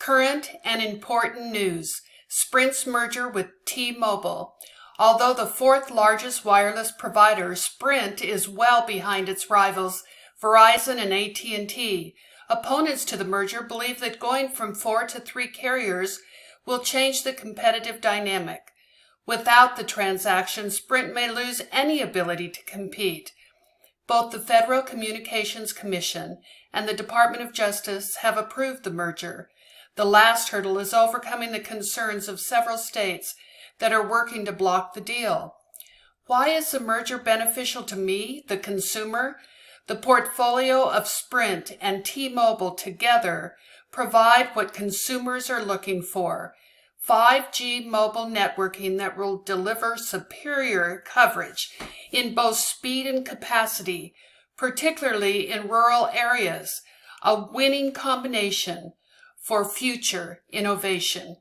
Current and important news: Sprint's merger with T-Mobile. Although the fourth largest wireless provider, Sprint is well behind its rivals Verizon and AT&T. Opponents to the merger believe that going from 4 to 3 carriers will change the competitive dynamic. Without the transaction, Sprint may lose any ability to compete. Both the Federal Communications Commission and the Department of Justice have approved the merger. The last hurdle is overcoming the concerns of several states that are working to block the deal. Why is the merger beneficial to me, the consumer? The portfolio of Sprint and T-Mobile together provide what consumers are looking for: 5G mobile networking that will deliver superior coverage in both speed and capacity, particularly in rural areas, a winning combination for future innovation.